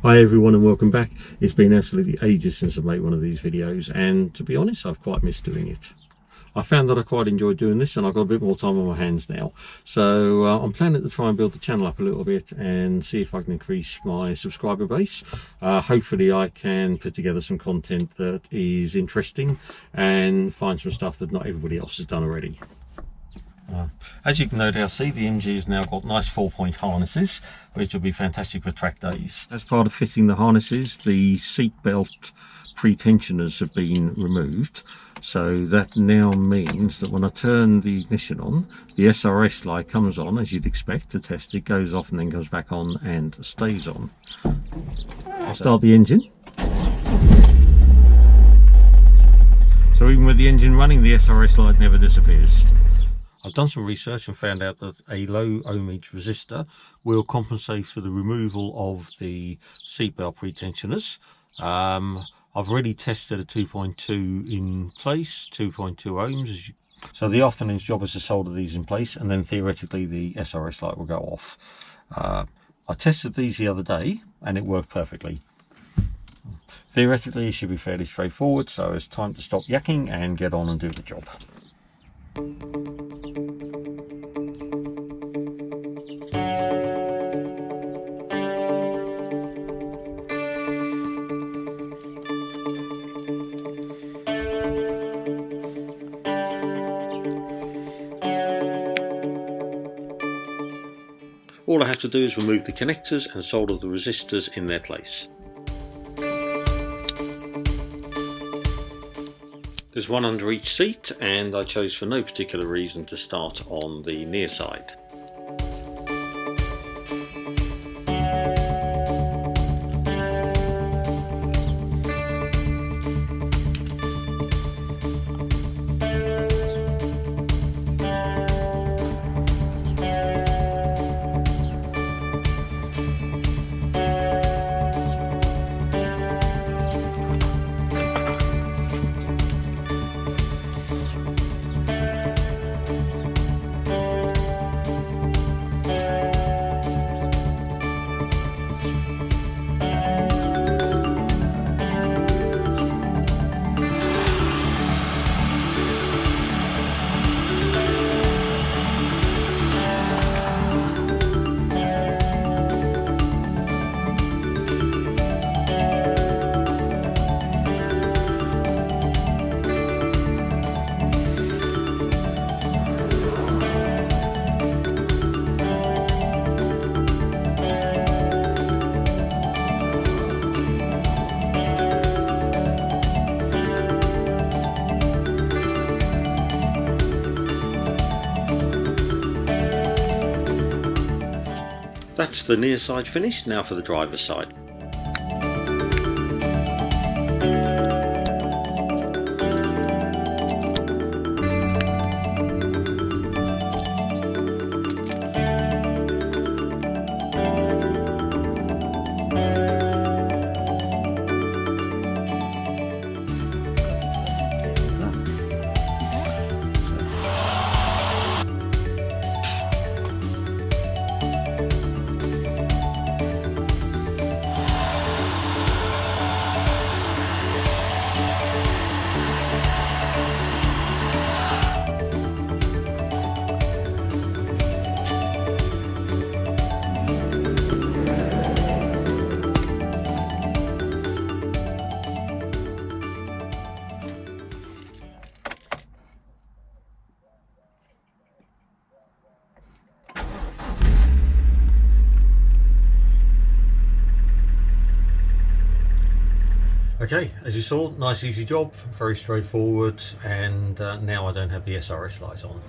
Hi everyone and welcome back. It's been absolutely ages since I've made one of these videos, and to be honest I've quite missed doing it. I found that I quite enjoyed doing this and I've got a bit more time on my hands now. So I'm planning to try and build the channel up a little bit and see if I can increase my subscriber base. Hopefully I can put together some content that is interesting and find some stuff that not everybody else has done already. As you can no doubt see, the MG has now got nice 4-point harnesses, which will be fantastic for track days. As part of fitting the harnesses, the seatbelt pretensioners have been removed. So that now means that when I turn the ignition on, the SRS light comes on, as you'd expect to test it, goes off and then comes back on and stays on. I'll start the engine. So even with the engine running, the SRS light never disappears. I've done some research and found out that a low ohmage resistor will compensate for the removal of the seatbelt pretensioners. I've already tested a 2.2 in place, 2.2 ohms. So the afternoon's job is to solder these in place, and then theoretically the SRS light will go off. I tested these the other day and it worked perfectly. Theoretically it should be fairly straightforward, so it's time to stop yakking and get on and do the job. All I have to do is remove the connectors and solder the resistors in their place. There's one under each seat, and I chose for no particular reason to start on the near side. That's the near side finished. Now for the driver's side. Okay, as you saw, nice easy job, very straightforward, and now I don't have the SRS light on.